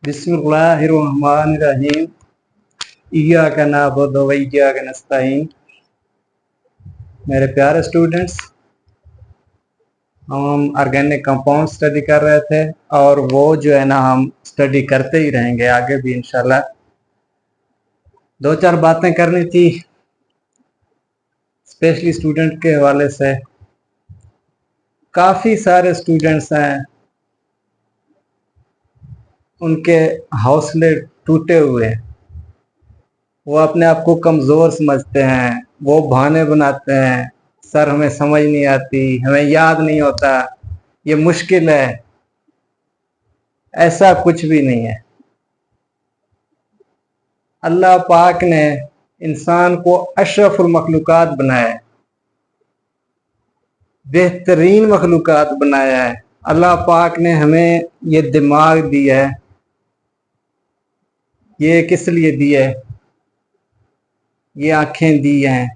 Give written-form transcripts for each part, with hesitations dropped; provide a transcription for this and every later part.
बिस्मिल्लाहिर्रहमानिर्रहीम। इय्याका नअबुदु व इय्याका नस्तईन। मेरे प्यारे स्टूडेंट्स, हम ऑर्गेनिक कंपाउंड स्टडी कर रहे थे और वो जो है ना हम स्टडी करते ही रहेंगे आगे भी इंशाल्लाह। दो चार बातें करनी थी स्पेशली स्टूडेंट के हवाले से। काफ़ी सारे स्टूडेंट्स हैं, उनके हौसले टूटे हुए हैं, वो अपने आप को कमज़ोर समझते हैं, वो बहाने बनाते हैं, सर हमें समझ नहीं आती, हमें याद नहीं होता, ये मुश्किल है। ऐसा कुछ भी नहीं है। अल्लाह पाक ने इंसान को अशरफुल मखलूकात बनाया है, बेहतरीन मखलूकात बनाया है। अल्लाह पाक ने हमें ये दिमाग दिया है। ये किस लिए दिया है? ये आँखें दी हैं,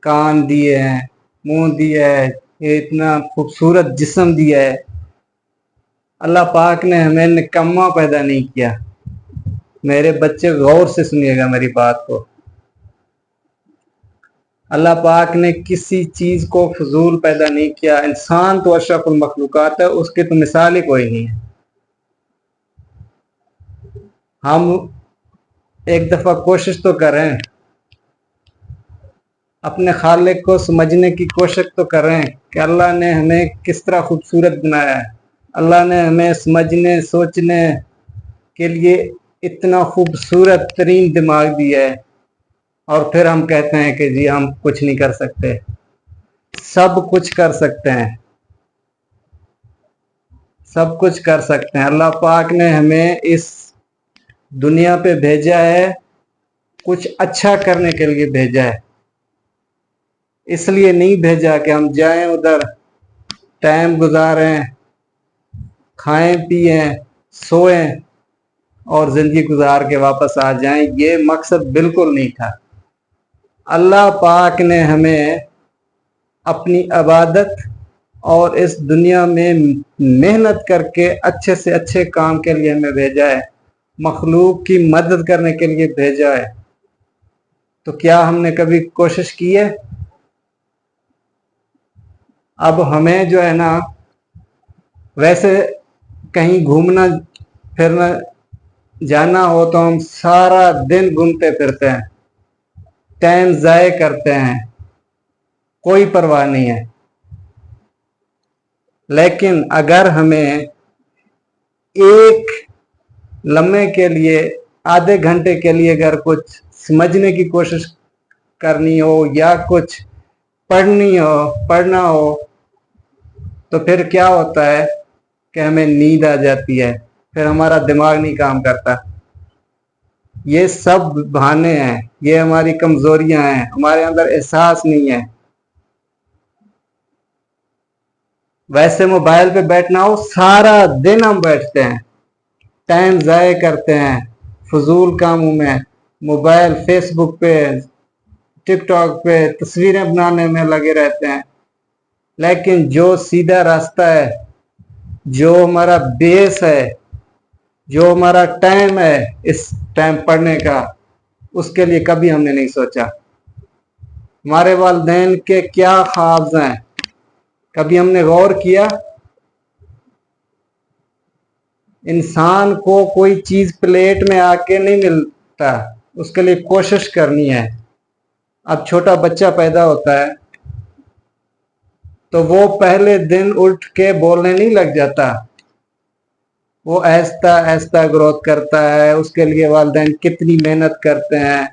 कान दिए हैं, मुंह दिया है, ये इतना खूबसूरत जिस्म दिया है। अल्लाह पाक ने हमें निकम्मा पैदा नहीं किया। मेरे बच्चे गौर से सुनिएगा मेरी बात को। अल्लाह पाक ने किसी चीज़ को फजूल पैदा नहीं किया। इंसान तो अशरफुल मखलूकात है, उसकी तो मिसाल ही कोई नहीं है। हम एक दफ़ा कोशिश तो करें, अपने खालिक को समझने की कोशिश तो करें कि अल्लाह ने हमें किस तरह खूबसूरत बनाया है। अल्लाह ने हमें समझने सोचने के लिए इतना खूबसूरत तरीन दिमाग दिया है, और फिर हम कहते हैं कि जी हम कुछ नहीं कर सकते। सब कुछ कर सकते हैं, सब कुछ कर सकते हैं। अल्लाह पाक ने हमें इस दुनिया पे भेजा है, कुछ अच्छा करने के लिए भेजा है। इसलिए नहीं भेजा कि हम जाएं उधर, टाइम गुजारें, खाएं पिएं, सोएं और ज़िंदगी गुजार के वापस आ जाएं। ये मकसद बिल्कुल नहीं था। अल्लाह पाक ने हमें अपनी इबादत और इस दुनिया में मेहनत करके अच्छे से अच्छे काम के लिए हमें भेजा है, मखलूक की मदद करने के लिए भेजा है। तो क्या हमने कभी कोशिश की है? अब हमें जो है ना, वैसे कहीं घूमना फिरना जाना हो तो हम सारा दिन घूमते फिरते हैं, टाइम ज़ाय करते हैं, कोई परवाह नहीं है। लेकिन अगर हमें एक लम्हे के लिए, आधे घंटे के लिए अगर कुछ समझने की कोशिश करनी हो या कुछ पढ़ना हो तो फिर क्या होता है कि हमें नींद आ जाती है, फिर हमारा दिमाग नहीं काम करता। ये सब बहाने हैं, ये हमारी कमजोरियां हैं, हमारे अंदर एहसास नहीं है। वैसे मोबाइल पे बैठना हो, सारा दिन हम बैठते हैं, टाइम ज़ाय करते हैं फजूल कामों में, मोबाइल फेसबुक पे टिकटॉक पे तस्वीरें बनाने में लगे रहते हैं। लेकिन जो सीधा रास्ता है, जो हमारा बेस है, जो हमारा टाइम है इस टाइम पढ़ने का, उसके लिए कभी हमने नहीं सोचा। हमारे वालिदैन के क्या ख्वाब हैं, कभी हमने गौर किया? इंसान को कोई चीज़ प्लेट में आके नहीं मिलता, उसके लिए कोशिश करनी है। अब छोटा बच्चा पैदा होता है तो वो पहले दिन उठ के बोलने नहीं लग जाता, वो आहिस्ता आहिस्ता ग्रोथ करता है। उसके लिए वालिदैन कितनी मेहनत करते हैं,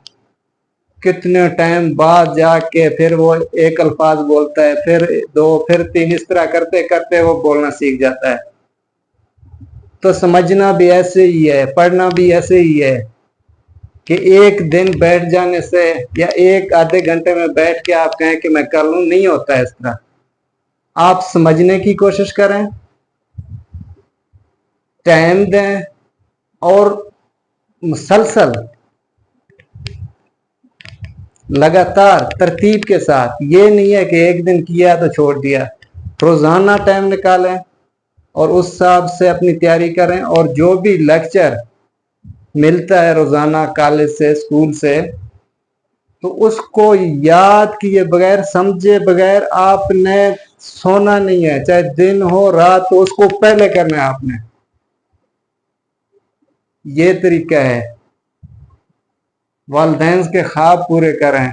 कितने टाइम बाद जाके फिर वो एक अल्फाज बोलता है, फिर दो, फिर तीन, इस तरह करते करते वो बोलना सीख जाता है। तो समझना भी ऐसे ही है, पढ़ना भी ऐसे ही है कि एक दिन बैठ जाने से या एक आधे घंटे में बैठ के आप कहें कि मैं कर लूं, नहीं होता है इस तरह। आप समझने की कोशिश करें, टाइम दें और मुसलसल लगातार तरतीब के साथ। ये नहीं है कि एक दिन किया तो छोड़ दिया। रोजाना टाइम निकालें और उस हिसाब से अपनी तैयारी करें, और जो भी लेक्चर मिलता है रोजाना कॉलेज से, स्कूल से, तो उसको याद किए बगैर, समझे बगैर आपने सोना नहीं है। चाहे दिन हो रात, तो उसको पहले करना है आपने। ये तरीका है। वालिदैन के ख्वाब पूरे करें।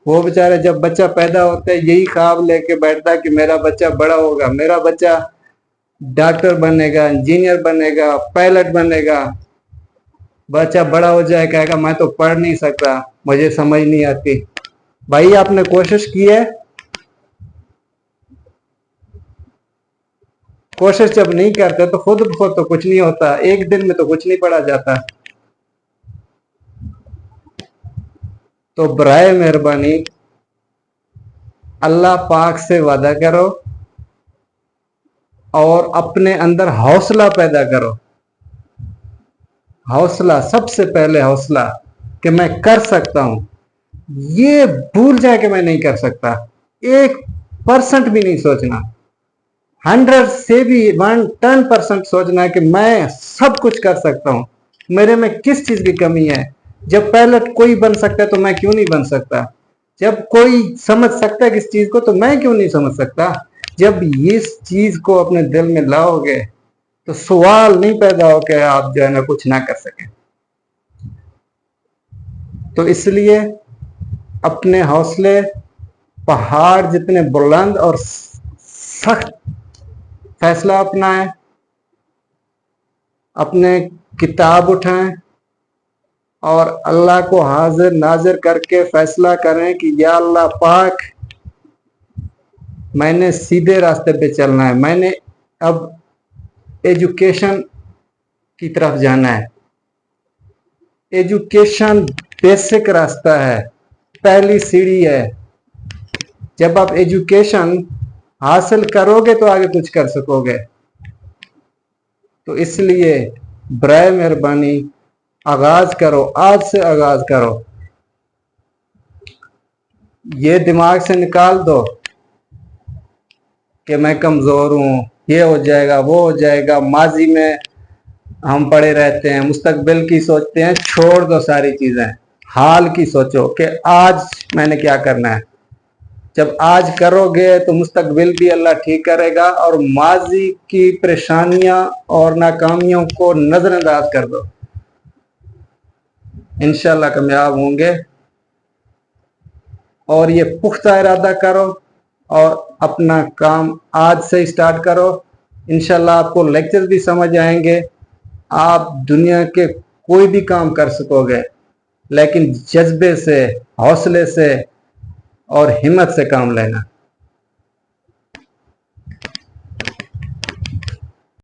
वो बेचारे जब बच्चा पैदा होता है यही ख्वाब लेके बैठता है कि मेरा बच्चा बड़ा होगा, मेरा बच्चा डॉक्टर बनेगा, इंजीनियर बनेगा, पायलट बनेगा। बच्चा बड़ा हो जाए कहेगा मैं तो पढ़ नहीं सकता, मुझे समझ नहीं आती। भाई आपने कोशिश की है? कोशिश जब नहीं करते तो खुद ब खुद तो कुछ नहीं होता, एक दिन में तो कुछ नहीं पढ़ा जाता। तो बराए मेहरबानी अल्लाह पाक से वादा करो और अपने अंदर हौसला पैदा करो। हौसला, सबसे पहले हौसला कि मैं कर सकता हूं। ये भूल जाए कि मैं नहीं कर सकता, 1% भी नहीं सोचना। 100 से भी 110% सोचना है कि मैं सब कुछ कर सकता हूं। मेरे में किस चीज की कमी है? जब पायलट कोई बन सकता है तो मैं क्यों नहीं बन सकता? जब कोई समझ सकता है किस चीज को तो मैं क्यों नहीं समझ सकता? जब इस चीज को अपने दिल में लाओगे तो सवाल नहीं पैदा हो कि आप जो है ना कुछ ना कर सकें। तो इसलिए अपने हौसले पहाड़ जितने बुलंद और सख्त फैसला अपनाएं, अपने किताब उठाएं और अल्लाह को हाजिर नाजिर करके फैसला करें कि या अल्लाह पाक, मैंने सीधे रास्ते पे चलना है, मैंने अब एजुकेशन की तरफ जाना है। एजुकेशन बेसिक रास्ता है, पहली सीढ़ी है। जब आप एजुकेशन हासिल करोगे तो आगे कुछ कर सकोगे। तो इसलिए बराए मेहरबानी आगाज करो, आज से आगाज करो। ये दिमाग से निकाल दो कि मैं कमजोर हूं, ये हो जाएगा, वो हो जाएगा। माजी में हम पड़े रहते हैं, मुस्तकबिल की सोचते हैं। छोड़ दो सारी चीजें, हाल की सोचो कि आज मैंने क्या करना है। जब आज करोगे तो मुस्तकबिल भी अल्लाह ठीक करेगा और माजी की परेशानियां और नाकामियों को नजरअंदाज कर दो। इंशाल्लाह कामयाब होंगे। और ये पुख्ता इरादा करो और अपना काम आज से स्टार्ट करो। इंशाल्लाह आपको लेक्चर भी समझ आएंगे, आप दुनिया के कोई भी काम कर सकोगे, लेकिन जज्बे से, हौसले से और हिम्मत से काम लेना।